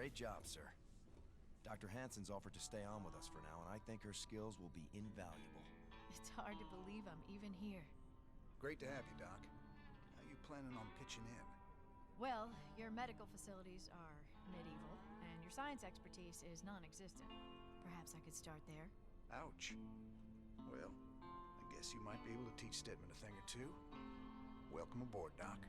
Great job, sir. Dr. Hansen's offered to stay on with us for now, and I think her skills will be invaluable. It's hard to believe I'm even here. Great to have you, Doc. How you planning on pitching in? Well, your medical facilities are medieval, and your science expertise is non-existent. Perhaps I could start there. Ouch. Well, I guess you might be able to teach Stedman a thing or two. Welcome aboard, Doc.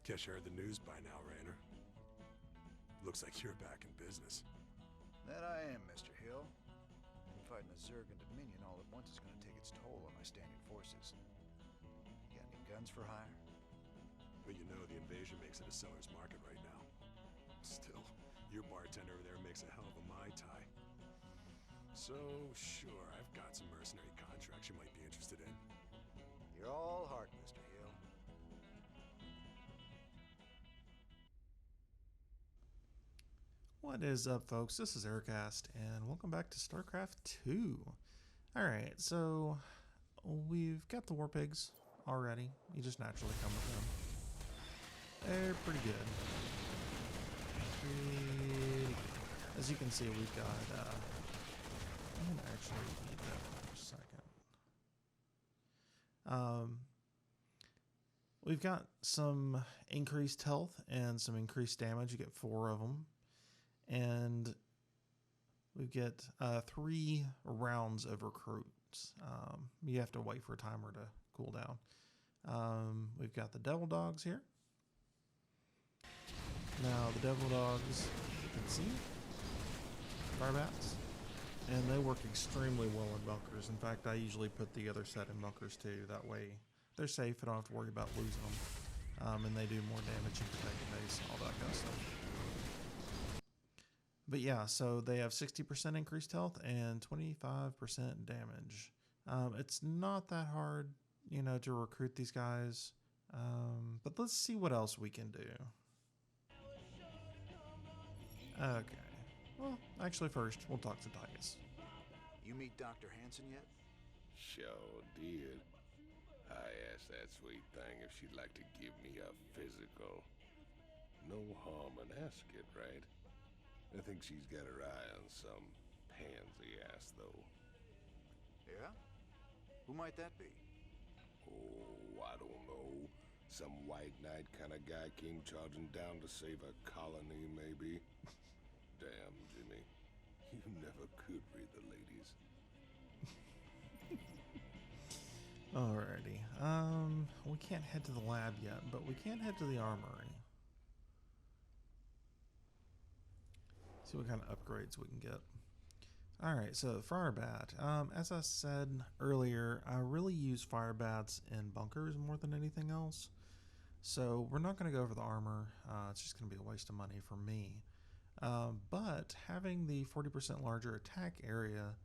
Guess you heard the news by now, Raynor. Looks like you're back in business. That I am, Mr. Hill. Fighting a Zerg and Dominion all at once is going to take its toll on my standing forces. You got any guns for hire? But you know, the invasion makes it a seller's market right now. Still, your bartender over there makes a hell of a Mai Tai. So, sure, I've got some mercenary contracts you might be interested in. You're all heart, Mr. Hill. What is up, folks? This is Aircast, and welcome back to StarCraft 2. Alright, so we've got the war pigs already. You just naturally come with them. They're pretty good. As you can see, we've got, I'm going to actually need that for a second. We've got some increased health and some increased damage. You get 4 of them. And we get 3 rounds of recruits. You have to wait for a timer to cool down. We've got the Devil Dogs here. Now, the Devil Dogs, you can see, fire bats. And they work extremely well in bunkers. In fact, I usually put the other set in bunkers too. That way, they're safe. I don't have to worry about losing them. And they do more damage and protect the base, all that kind of stuff. But yeah, so they have 60% increased health and 25% damage. It's not that hard, you know, to recruit these guys. But let's see what else we can do. Okay. Well, actually first, we'll talk to Titus. You meet Dr. Hansen yet? Sure did. I asked that sweet thing if she'd like to give me a physical. No harm in asking, right? I think she's got her eye on some pansy ass, though. Yeah? Who might that be? Oh, I don't know. Some white knight kind of guy came charging down to save a colony, maybe. Damn, Jimmy. You never could read the ladies. Alrighty. We can't head to the lab yet, but we can head to the armory. See what kind of upgrades we can get. Alright, so fire bat. As I said earlier, I really use fire bats in bunkers more than anything else. So we're not going to go over the armor. It's just going to be a waste of money for me. But having the 40% larger attack area,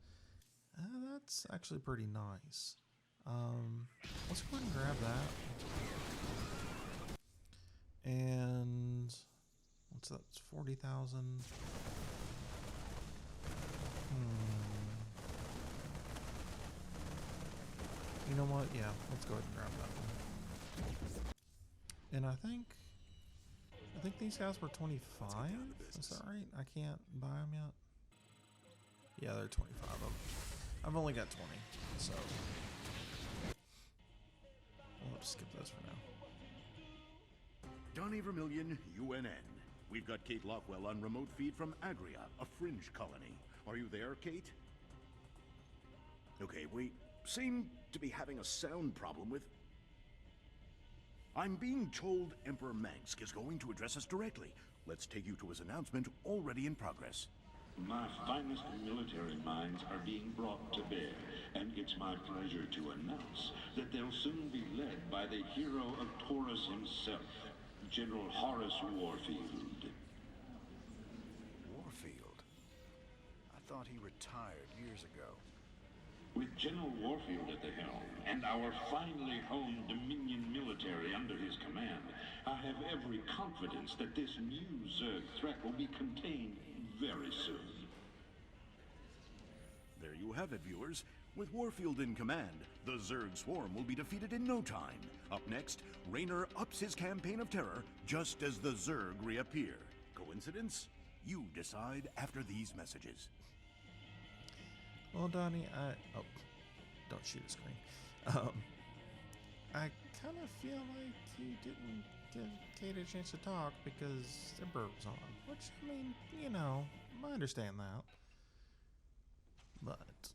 that's actually pretty nice. Let's go ahead and grab that. And what's that? It's 40,000. You know what? Yeah, let's go ahead and grab that one. And I think these guys were 25. Is that right? I can't buy them yet. Yeah, they're 25 of them. I've only got 20, so we'll have to skip those for now. Donnie Vermillion, UNN. We've got Kate Lockwell on remote feed from Agria, a fringe colony. Are you there, Kate? Okay, we seem to be having a sound problem with... I'm being told Emperor Mangsk is going to address us directly. Let's take you to his announcement, already in progress. My finest military minds are being brought to bear, and it's my pleasure to announce that they'll soon be led by the hero of Taurus himself, General Horace Warfield. Warfield? I thought he retired years ago. With General Warfield at the helm, and our finely honed Dominion military under his command, I have every confidence that this new Zerg threat will be contained very soon. There you have it, viewers. With Warfield in command, the Zerg swarm will be defeated in no time. Up next, Raynor ups his campaign of terror just as the Zerg reappear. Coincidence? You decide after these messages. Well, Donnie, oh, don't shoot a screen. I kind of feel like you didn't give Kate a chance to talk because Emperor was on. Which, I mean, you know, I understand that. But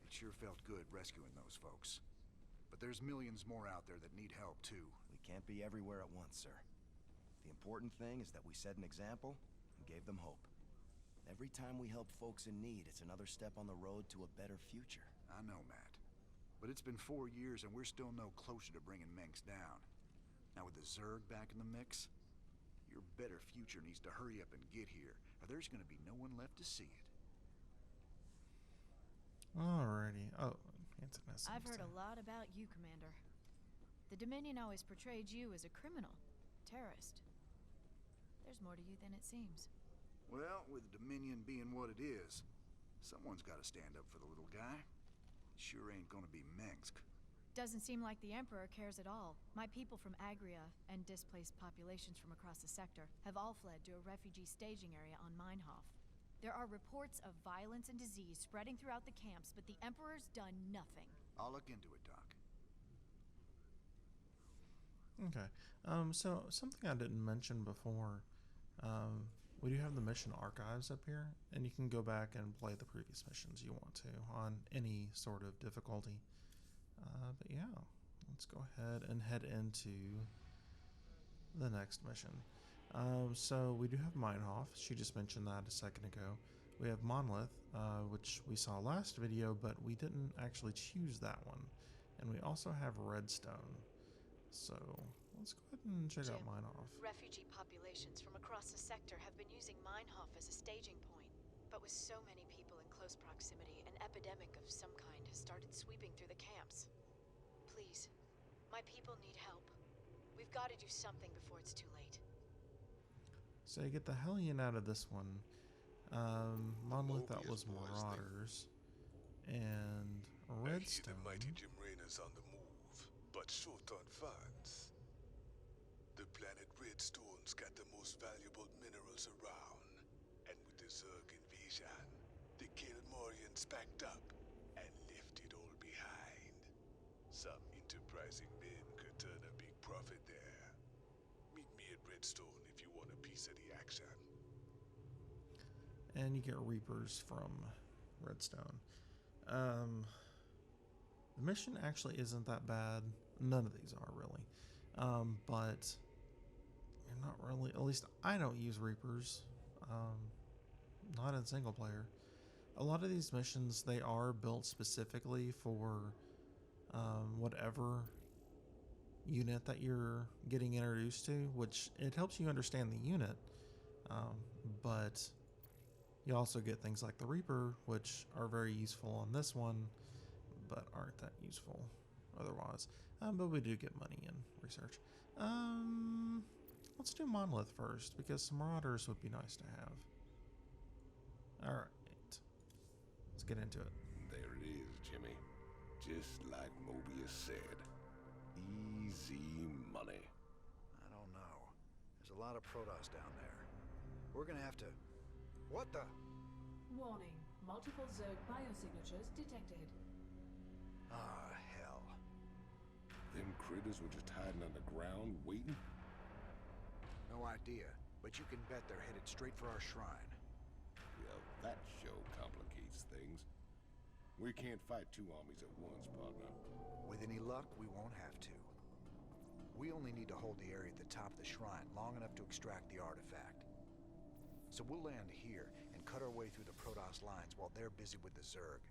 It sure felt good rescuing those folks. But there's millions more out there that need help, too. We can't be everywhere at once, sir. The important thing is that we set an example and gave them hope. Every time we help folks in need, it's another step on the road to a better future. I know, Matt. But it's been 4 years and we're still no closer to bringing Mengsk down. Now with the Zerg back in the mix, your better future needs to hurry up and get here, or there's gonna be no one left to see it. alrighty. Oh, Hanson has something I've to heard say. a lot about you, Commander. The Dominion always portrayed you as a criminal, terrorist. There's more to you than it seems. Well, with the Dominion being what it is, someone's gotta stand up for the little guy. It sure ain't gonna be Mengsk. Doesn't seem like the Emperor cares at all. My people from Agria and displaced populations from across the sector have all fled to a refugee staging area on Meinhof. There are reports of violence and disease spreading throughout the camps, but the Emperor's done nothing. I'll look into it, Doc. Okay. So something I didn't mention before, we do have the mission archives up here, and you can go back and play the previous missions you want to on any sort of difficulty. But yeah, let's go ahead and head into the next mission. So we do have Meinhof. She just mentioned that a second ago. We have Monolith, which we saw last video, but we didn't actually choose that one. And we also have Redstone. So let's go ahead and check out Jim, Meinhof. Refugee populations from across the sector have been using Meinhof as a staging point. But with so many people in close proximity, an epidemic of some kind has started sweeping through the camps. Please, my people need help. We've got to do something before it's too late. So you get the Hellion out of this one. Monolith, that was Mobius boys, Marauders. And I hear Redstone. the mighty Jim Raynor's on the move, but short on funds. The planet Redstone's got the most valuable minerals around, and with the Zerg invasion, the Gilmorians packed up and left it all behind. Some enterprising men could turn a big profit there. Meet me at Redstone if you want a piece of the action. And you get Reapers from Redstone. The mission actually isn't that bad. None of these are really. But you're not really, at least I don't use Reapers. Not in single player. A lot of these missions, they are built specifically for whatever unit that you're getting introduced to, which it helps you understand the unit. But you also get things like the Reaper, which are very useful on this one, but aren't that useful otherwise. But we do get money in research. Let's do Monolith first, because some Marauders would be nice to have. Alright. Let's get into it. There it is, Jimmy. Just like Mobius said. Easy money. I don't know. There's a lot of Protoss down there. We're gonna have to... What the? Warning. Multiple Zerg biosignatures detected. Ah, hell. Them critters were just hiding underground, waiting? No idea, but you can bet they're headed straight for our shrine. Well, that show complicates things. We can't fight two armies at once, partner. With any luck, we won't have to. We only need to hold the area at the top of the shrine long enough to extract the artifact. So we'll land here and cut our way through the Protoss lines while they're busy with the Zerg.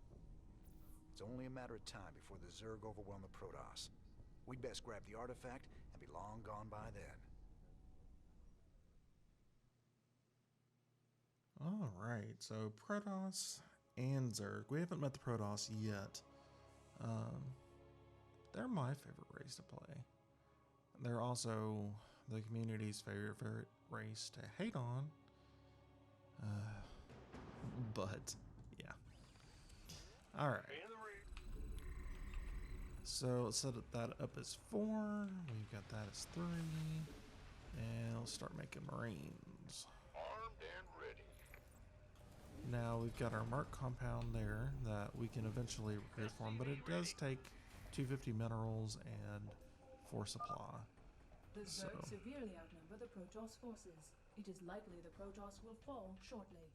It's only a matter of time before the Zerg overwhelm the Protoss. We'd best grab the artifact and be long gone by then. Alright, so Protoss and Zerg. We haven't met the Protoss yet. They're my favorite race to play. They're also the community's favorite race to hate on. But, yeah. All right. So let's set that up as 4. We've got that as 3. And we'll start making Marines. Armed and ready. Now we've got our Mark compound there that we can eventually recruit from, but it does take 250 minerals and 4 supply. The So, Zerg severely outnumber the Protoss forces. It is likely the Protoss will fall shortly.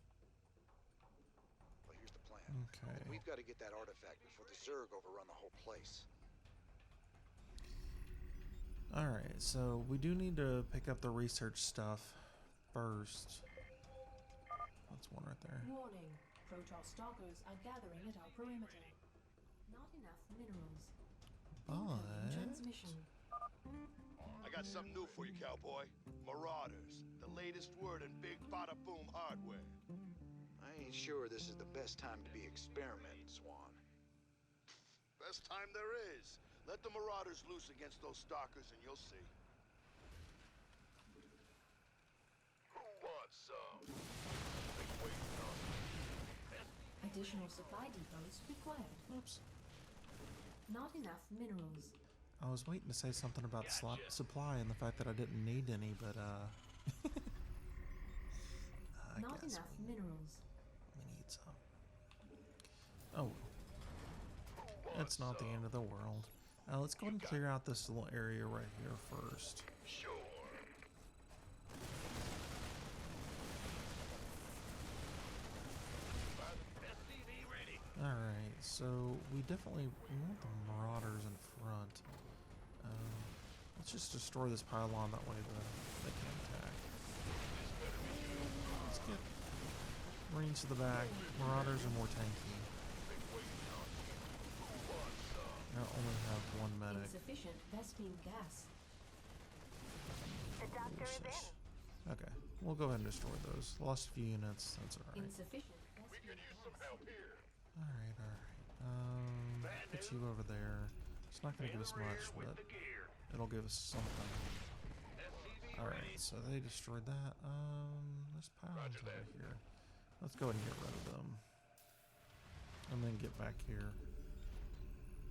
Well, here's the plan. okay. We've got to get that artifact before the Zerg overrun the whole place. Alright, so we do need to pick up the research stuff first. That's one right there. Warning. Protoss stalkers are gathering at our perimeter. Not enough minerals. Incoming transmission. I got something new for you, cowboy. Marauders. The latest word in big bada boom hardware. I ain't sure this is the best time to be experimenting, Swan. Best time there is. Let the Marauders loose against those stalkers and you'll see. Who wants some? Additional supply depots required. Oops. Not enough minerals. I was waiting to say something about supply and the fact that I didn't need any, but I Not guess enough minerals. we need some. Oh, it's not the end of the world. Let's go ahead and clear out this little area right here first. Sure. Alright, so we definitely want the Marauders in front. Let's just destroy this pylon, that way they can't attack. Let's get Marines to the back. Marauders are more tanky. I only have 1 medic. Insufficient Vespine gas. The doctor is in. Okay, we'll go ahead and destroy those. Lost a few units, that's alright. Insufficient Vespine gas. Alright. Put you over there. It's not going to give us much, but it'll give us something. Alright, so they destroyed that. There's pylons over here. Let's go ahead and get rid of them. And then get back here.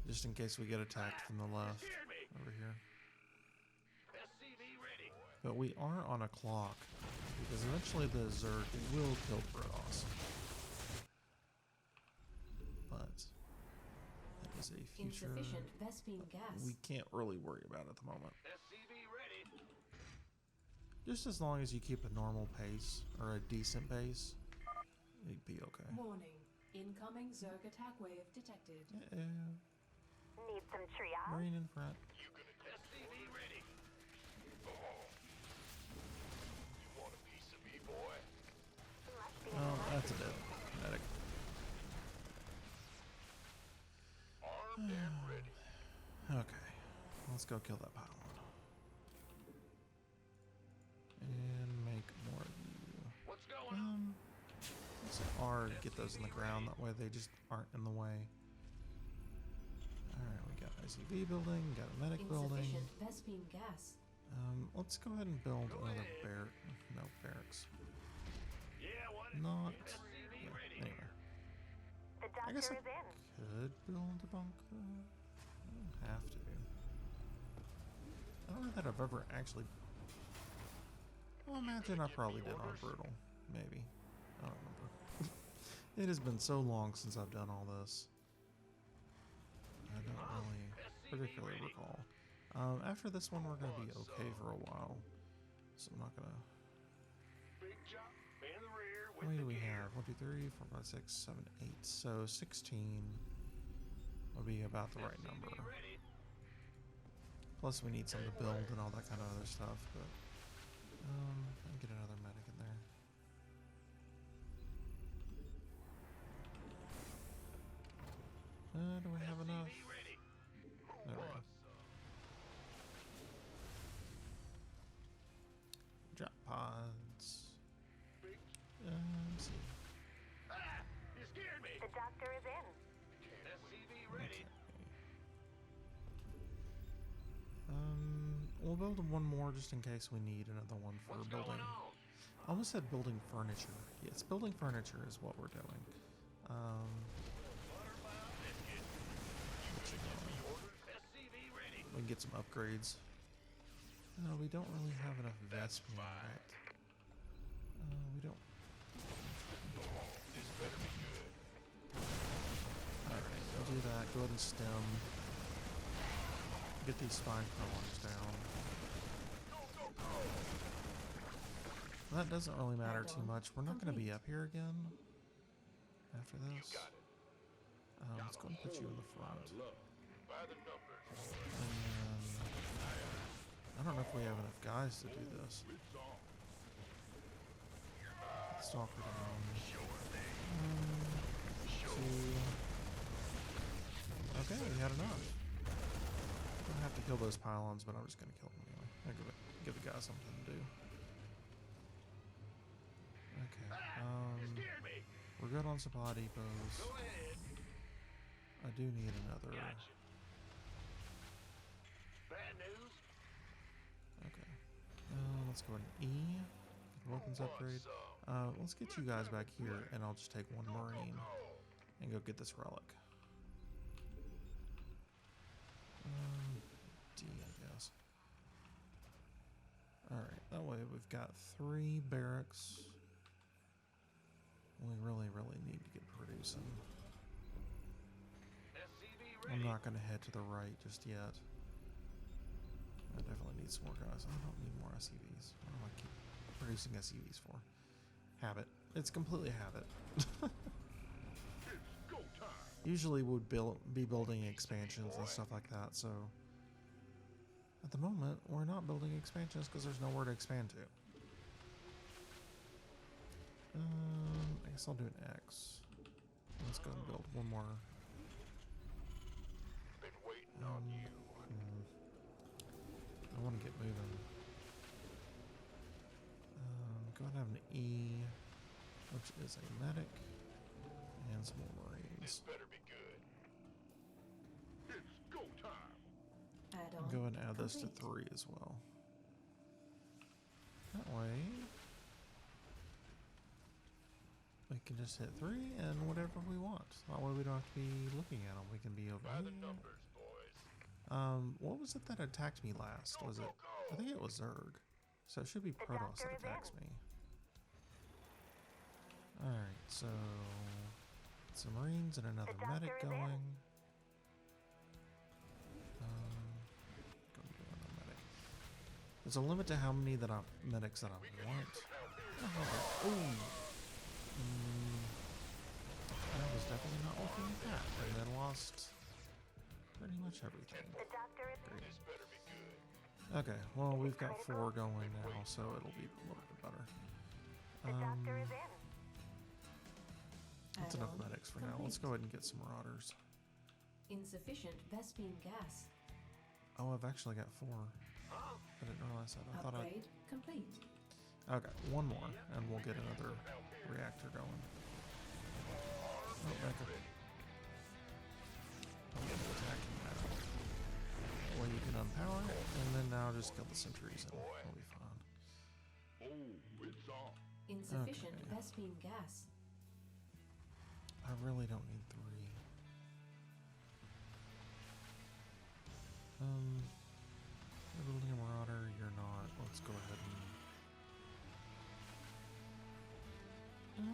Just in case we get attacked from the left. Over here. But we are on a clock. Because eventually the Zerg will kill Protoss. But that is a future Insufficient Vespine gas. we can't really worry about at the moment. Just as long as you keep a normal pace or a decent pace, you'd be okay. Warning. Incoming Zerg attack wave detected. Need some triage? Marine in front. Oh, that's a dead medic. Okay, let's go kill that pylon. And make more of you. What's going on? Let's hit R to get those in the ground, that way they just aren't in the way. Alright, we got ICV building, got a medic building. Insufficient Vespine gas. Let's go ahead and build another barracks. Not. Yeah, anyway. The I guess doctor I is in. could build a bunker. I don't have to. I don't know that I've ever actually. Well, imagine I probably did on Brutal. Maybe. I don't remember. It has been so long since I've done all this. I don't really particularly recall. After this one, we're going to be okay for a while. So I'm not going to. How many do we have? 1, 2, 3, 4, 5, 6, 7, 8. So 16 would be about the right number. Plus we need some to build and all that kind of other stuff, but I'll get another medic in there. Do we have enough? There we go. Drop pods. Let's see. You scared me. The doctor is in. Okay. We'll build one more just in case we need another one for building. I almost said building furniture. Yes, building furniture is what we're doing. and get some upgrades. No, we don't really have enough Vespene yet. We don't. Alright, we'll do that. Go ahead and stem. Get these spine crawlers down. That doesn't really matter too much. We're not going to be up here again after this. Let's go and put you in the front. And then, I don't know if we have enough guys to do this. Stalker down. 2. Okay, we had enough. I have to kill those pylons, but I'm just going to kill them anyway. I'll give the guy something to do. Okay, we're good on supply depots. I do need another. Okay, let's go ahead and E. Weapons upgrade. Let's get you guys back here, and I'll just take one Marine and go get this relic. D, I guess. Alright, that way we've got 3 barracks. We really need to get producing. I'm not going to head to the right just yet. I definitely need some more guys. I don't need more SCVs. What do I keep producing SCVs for? Habit. It's completely habit. Usually would be building expansions and stuff like that, so at the moment we're not building expansions because there's nowhere to expand to. I guess I'll do an X. Let's go and build one more. I want to get moving. Go ahead and have an E, which is a medic, and some more Marines. This better be good. It's go time. Go ahead and add this to 3 as well. That way, we can just hit 3 and whatever we want. That way we don't have to be looking at them. We can be over here. What was it that attacked me last? Was it? I think it was Zerg. So it should be Protoss that attacks me. Alright, so some Marines and another medic going. Medic. There's a limit to how many medics that I want. Ooh. I was definitely not looking at that, and then lost pretty much everything. Great. Okay, well we've got 4 going now, so it'll be a little bit better. That's enough medics for now. Let's go ahead and get some Marauders. Insufficient Vespene gas. Oh, I've actually got 4. I didn't realize that. I thought Upgrade complete. Okay, 1 more, and we'll get another reactor going. Oh, back up. I'll get attacking that. That way you can unpower it, and then now just kill the sentries and we'll be fine. Insufficient Okay. Vespene gas. I really don't need 3. You're building a Marauder, you're not. Let's go ahead and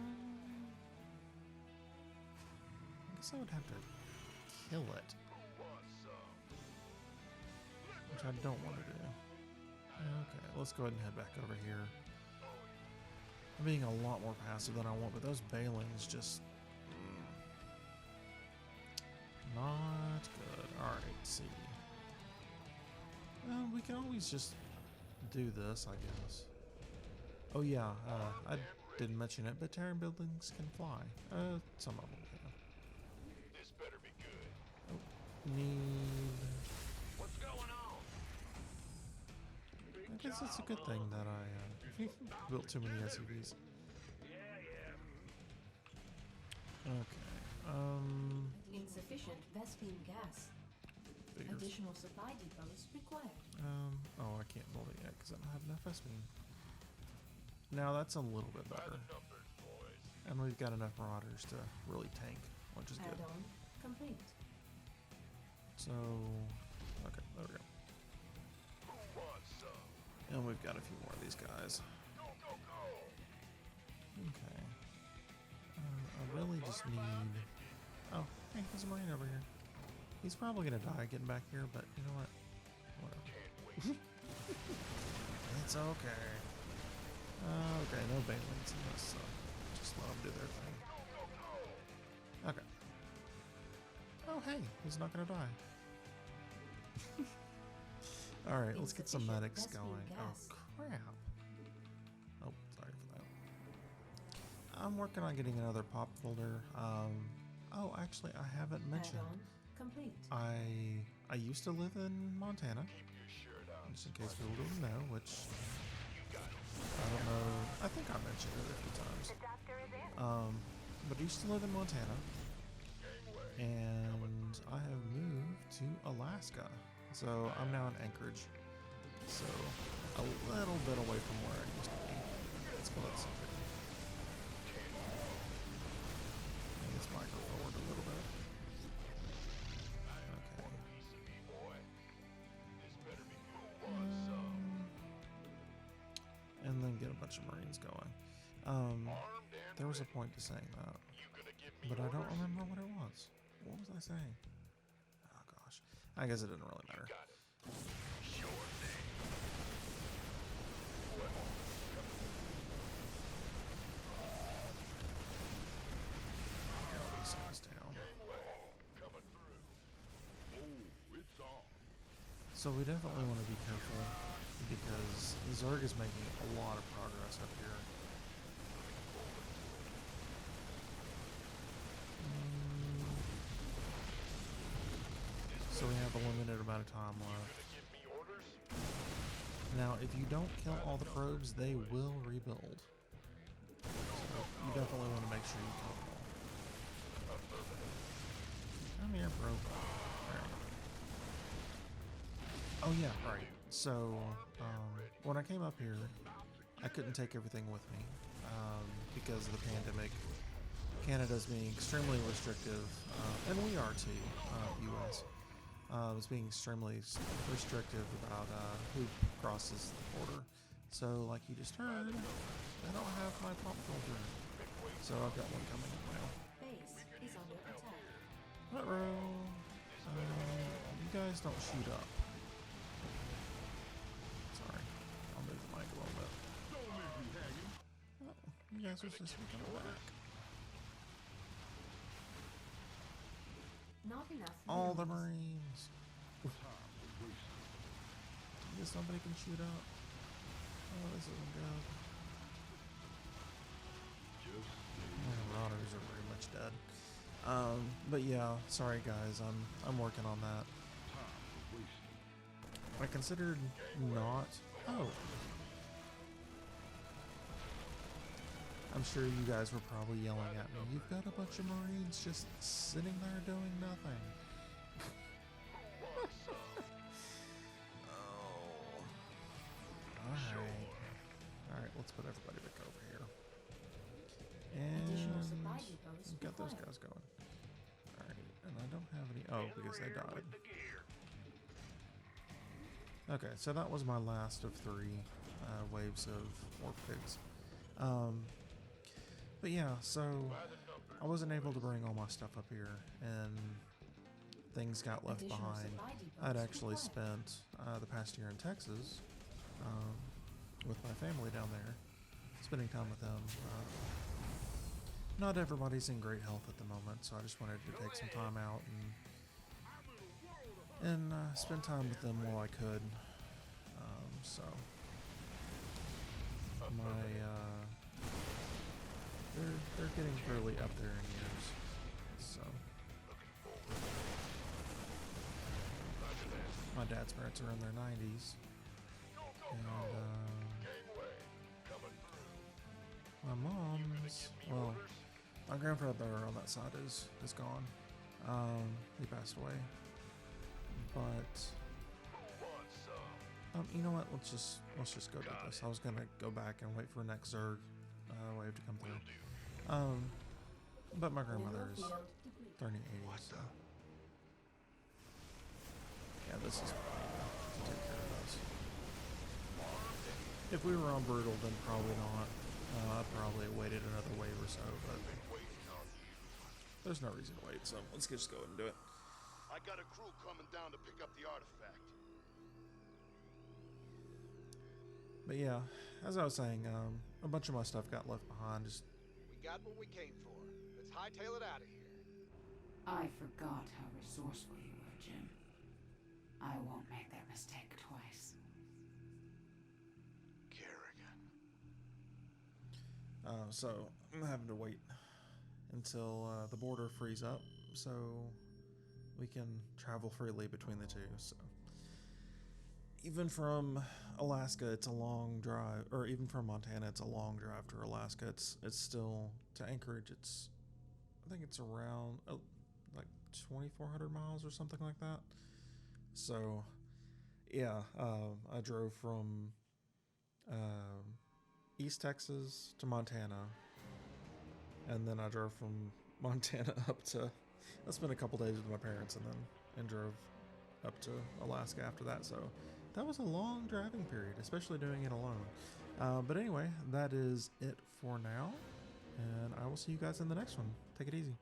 I guess I would have to kill it, which I don't want to do. Okay, let's go ahead and head back over here. I'm being a lot more passive than I want, but those Balings just not good. Alright, see. Well, we can always just do this, I guess. Oh yeah, I didn't mention it, but Terran buildings can fly. Some of them can. This better be good. Oh, need... What's going on? I guess it's a good thing that I built too many SUVs. Okay, Insufficient Vespene gas. figures. Additional supply depots required. Oh, I can't build it yet because I don't have enough Vespene. Now that's a little bit better. And we've got enough Marauders to really tank, which is good. Add-on complete. So, okay, there we go. And we've got a few more of these guys. Okay. I really just need... Oh, hey, there's a Marine over here. He's probably gonna die getting back here, but you know what? Whatever. It's okay. Okay, no Banelings in this, so just let them do their thing. Okay. Oh, hey, he's not gonna die. Alright, let's get some medics going. Oh, crap. Oh, sorry for that. I'm working on getting another pop folder. Oh, actually, I haven't mentioned. Complete. I used to live in Montana. Just in case people don't know, which I don't know. I think I mentioned it a few times. The doctor is in. But I used to live in Montana, and I have moved to Alaska. So I'm now in Anchorage. So a little bit away from where I used to be. Let's go let something. Let's micro forward a little bit. And then get a bunch of Marines going. There was a point to saying that, but I don't remember what it was. What was I saying? Oh gosh, I guess it didn't really matter. Get these guys down. So we definitely want to be careful, because Zerg is making a lot of progress up here. So we have a limited amount of time left. Now, if you don't kill all the probes, they will rebuild. So you definitely want to make sure you kill them all. Come here, bro. Alright. Oh yeah, right. So, when I came up here, I couldn't take everything with me because of the pandemic. Canada's being extremely restrictive, and we are too, US. It's being extremely restrictive about who crosses the border. So, like you just heard, I don't have my pop filter. So I've got one coming up now. Base is under attack. Uh-oh. You guys don't shoot up. Sorry. I'll move the mic a little bit. Oh, you guys are just coming back. Not enough. All the minerals. Marines. I guess nobody can shoot up. Oh, this isn't good. The Marauders are pretty much dead. But yeah, sorry guys, I'm working on that. I considered not. Oh. I'm sure you guys were probably yelling at me. You've got a bunch of Marines just sitting there doing nothing. Alright, let's put everybody back over here. Additional supply And depots we've got those required. guys going. Alright, and I don't have any. Oh, because they died. Okay, so that was my last of 3 waves of orc pigs. But yeah, so I wasn't able to bring all my stuff up here, and things got left Additional behind. supply depots I'd actually required. spent the past year in Texas with my family down there, spending time with them. Not everybody's in great health at the moment, so I just wanted to take some time out and spend time with them while I could. So my they're getting fairly up there in years, so my dad's parents are in their 90s, and my mom's, well, my grandfather on that side is gone. He passed away, but you know what? Let's just go do this. I was gonna go back and wait for next Zerg wave to come through. But my grandmother is turning 80, so yeah, this is fine to take care of this. If we were on brutal, then probably not. I'd probably waited another wave or so, but there's no reason to wait, so let's just go ahead and do it. I got a crew coming down to pick up the artifact. But yeah, as I was saying, a bunch of my stuff got left behind. Just We got what we came for. Let's hightail it out of here. I forgot how resourceful you were, Jim. I won't make that mistake twice. Kerrigan. So I'm having to wait until the border frees up so we can travel freely between the two. So even from Alaska, it's a long drive, or even from Montana, it's a long drive to Alaska. It's still to Anchorage. I think it's around like 2,400 miles or something like that. So yeah, I drove from East Texas to Montana, and then I drove from Montana up to. I spent a couple days with my parents, and drove up to Alaska after that. So that was a long driving period, especially doing it alone. But anyway, that is it for now, and I will see you guys in the next one. Take it easy.